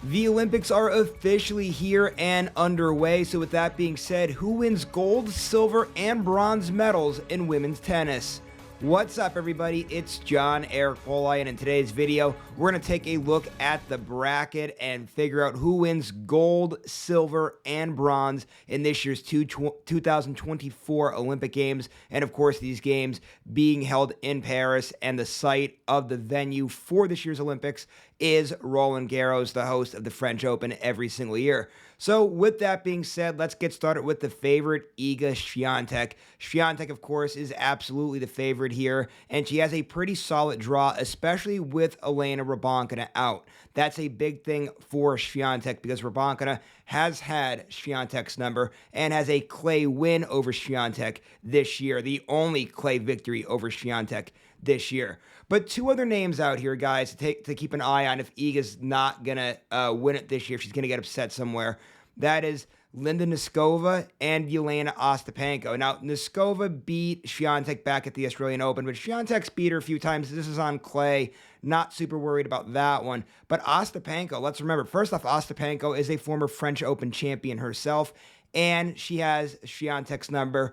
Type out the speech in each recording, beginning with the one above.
The Olympics are officially here and underway, so with that being said, who wins gold, silver, and bronze medals in women's tennis? What's up, everybody? It's John Eric Bolai, and in today's video, we're going to take a look at the bracket and figure out who wins gold, silver, and bronze in this year's 2024 Olympic Games, and of course, these games being held in Paris, and the site of the venue for this year's Olympics is Roland Garros, the host of the French Open every single year. So with that being said, let's get started with the favorite, Iga Swiatek. Swiatek, of course, is absolutely the favorite here, and she has a pretty solid draw, especially with Elena out. That's a big thing for Swiatek because Rybakina has had Swiatek's number and has a clay win over Swiatek this year, the only clay victory over Swiatek this year. But two other names out here, guys, to keep an eye on if Iga's not going to win it this year, if she's going to get upset somewhere. That is Linda Noskova and Jelena Ostapenko. Now, Noskova beat Swiatek back at the Australian Open, but Swiatek's beat her a few times. This is on clay. Not super worried about that one. But Ostapenko, let's remember, first off, Ostapenko is a former French Open champion herself, and she has Swiatek's number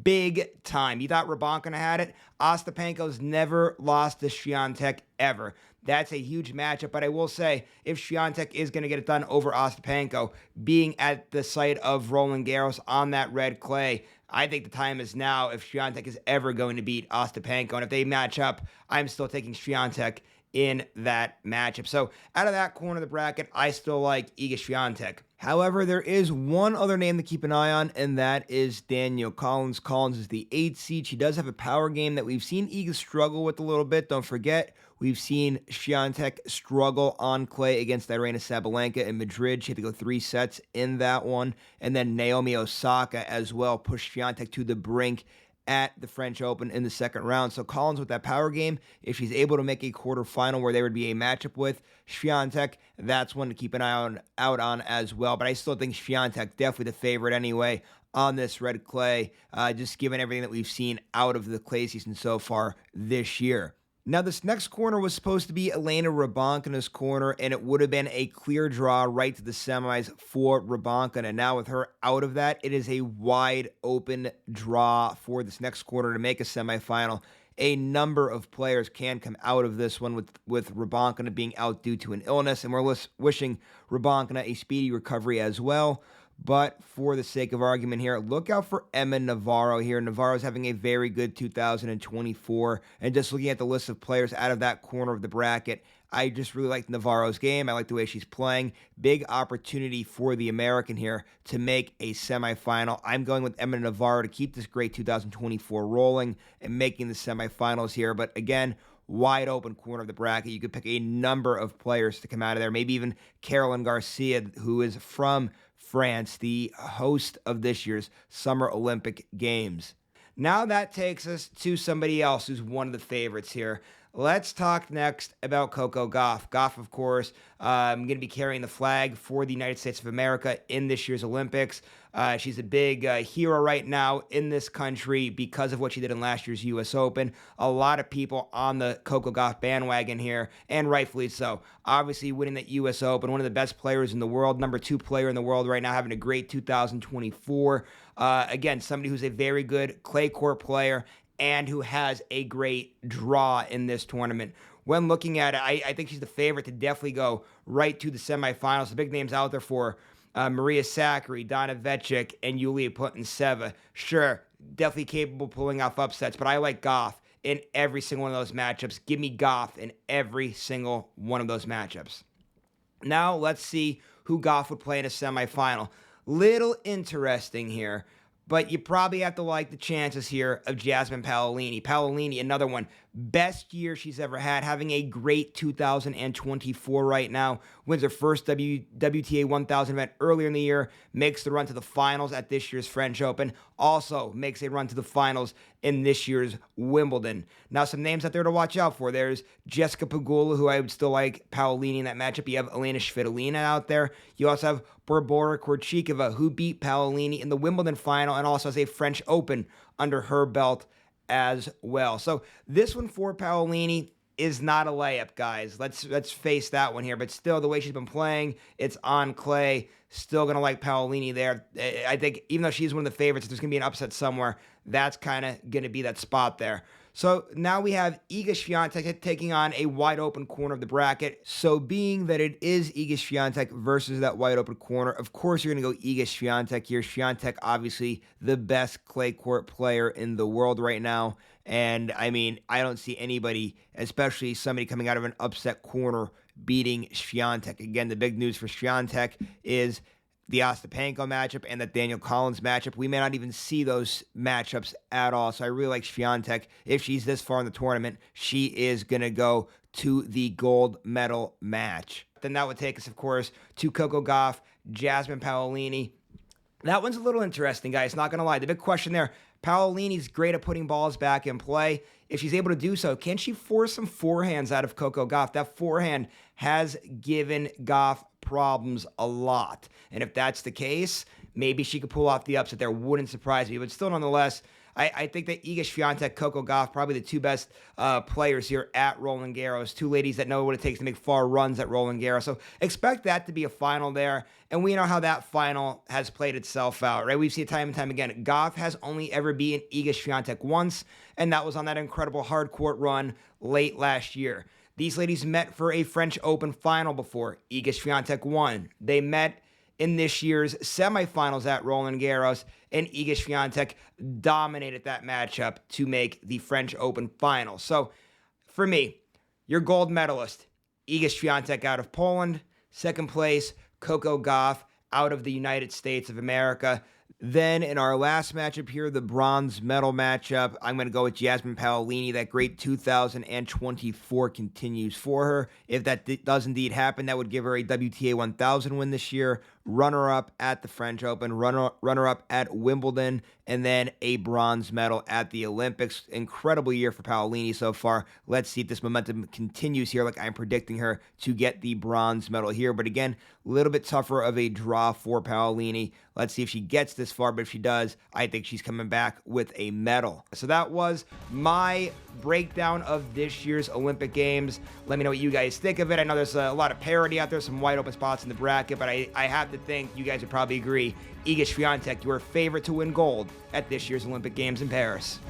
big time. You thought Rybakina had it? Ostapenko's never lost to Swiatek ever. That's a huge matchup, but I will say, if Swiatek is going to get it done over Ostapenko, being at the site of Roland Garros on that red clay, I think the time is now if Swiatek is ever going to beat Ostapenko. And if they match up, I'm still taking Swiatek in that matchup. So out of that corner of the bracket, I still like Iga Swiatek. However, there is one other name to keep an eye on, and that is Danielle Collins. Collins is the 8th seed. She does have a power game that we've seen Iga struggle with a little bit. Don't forget, we've seen Swiatek struggle on clay against Aryna Sabalenka in Madrid. She had to go 3 sets in that one. And then Naomi Osaka as well pushed Swiatek to the brink at the French Open in the second round. So Collins with that power game, if she's able to make a quarterfinal where there would be a matchup with Swiatek, that's one to keep an eye out on as well. But I still think Swiatek definitely the favorite anyway on this red clay, just given everything that we've seen out of the clay season so far this year. Now, this next corner was supposed to be Elena Rybakina's corner, and it would have been a clear draw right to the semis for Rybakina. Now, with her out of that, it is a wide open draw for this next corner to make a semifinal. A number of players can come out of this one with Rybakina being out due to an illness, and we're wishing Rybakina a speedy recovery as well. But for the sake of argument here, look out for Emma Navarro here. Navarro's having a very good 2024. And just looking at the list of players out of that corner of the bracket, I just really like Navarro's game. I like the way she's playing. Big opportunity for the American here to make a semifinal. I'm going with Emma Navarro to keep this great 2024 rolling and making the semifinals here. But again, wide open corner of the bracket. You could pick a number of players to come out of there. Maybe even Caroline Garcia, who is from France, the host of this year's Summer Olympic Games. Now that takes us to somebody else who's one of the favorites here. Let's talk next about Coco Gauff. Gauff, of course, going to be carrying the flag for the United States of America in this year's Olympics. She's a big hero right now in this country because of what she did in last year's U.S. Open. A lot of people on the Coco Gauff bandwagon here, and rightfully so. Obviously, winning that U.S. Open, one of the best players in the world, number 2 player in the world right now, having a great 2024. Again, somebody who's a very good clay court player and who has a great draw in this tournament. When looking at it, I think she's the favorite to definitely go right to the semifinals. The big names out there for Maria Sakkari, Donna Vekic, and Yulia Putintseva. Sure, definitely capable of pulling off upsets, but I like Gauff in every single one of those matchups. Give me Gauff in every single one of those matchups. Now let's see who Gauff would play in a semifinal. Little interesting here, but you probably have to like the chances here of Jasmine Paolini. Paolini, another one. Best year she's ever had, having a great 2024 right now. Wins her first WTA 1000 event earlier in the year. Makes the run to the finals at this year's French Open. Also makes a run to the finals in this year's Wimbledon. Now, some names out there to watch out for. There's Jessica Pegula, who I would still like Paolini in that matchup. You have Elina Svitolina out there. You also have Barbora Krejcikova, who beat Paolini in the Wimbledon final and also has a French Open under her belt as well. So this one for Paolini, is not a layup, guys. Let's face that one here. But still, the way she's been playing, it's on clay. Still going to like Paolini there. I think even though she's one of the favorites, if there's going to be an upset somewhere, that's kind of going to be that spot there. So now we have Iga Swiatek taking on a wide open corner of the bracket. So being that it is Iga Swiatek versus that wide open corner, of course you're going to go Iga Swiatek here. Swiatek, obviously the best clay court player in the world right now. And I mean, I don't see anybody, especially somebody coming out of an upset corner, beating Swiatek. Again, the big news for Swiatek is the Ostapenko matchup and the Danielle Collins matchup. We may not even see those matchups at all. So I really like Swiatek. If she's this far in the tournament, she is going to go to the gold medal match. Then that would take us, of course, to Coco Gauff, Jasmine Paolini. That one's a little interesting, guys. Not going to lie. The big question there, Paolini's great at putting balls back in play. If she's able to do so, can she force some forehands out of Coco Gauff? That forehand has given Gauff problems a lot. And if that's the case, maybe she could pull off the upset there. Wouldn't surprise me. But still, nonetheless, I think that Iga Swiatek, Coco Gauff, probably the two best players here at Roland Garros. Two ladies that know what it takes to make far runs at Roland Garros. So expect that to be a final there. And we know how that final has played itself out, right? We've seen it time and time again. Gauff has only ever beaten Iga Swiatek once, and that was on that incredible hard court run late last year. These ladies met for a French Open final before. Iga Swiatek won. They met in this year's semifinals at Roland Garros, and Iga Swiatek dominated that matchup to make the French Open final. So, for me, your gold medalist, Iga Swiatek out of Poland. Second place, Coco Gauff out of the United States of America. Then in our last matchup here, the bronze medal matchup, I'm going to go with Jasmine Paolini. That great 2024 continues for her. If that does indeed happen, that would give her a WTA 1000 win this year, runner-up at the French Open, runner-up at Wimbledon, and then a bronze medal at the Olympics. Incredible year for Paolini so far. Let's see if this momentum continues here like I'm predicting her to get the bronze medal here. But again, a little bit tougher of a draw for Paolini. Let's see if she gets this far, but if she does, I think she's coming back with a medal. So that was my breakdown of this year's Olympic Games. Let me know what you guys think of it. I know there's a lot of parity out there, some wide open spots in the bracket, but I have to think you guys would probably agree Iga Swiatek, your favorite to win gold at this year's Olympic Games in Paris.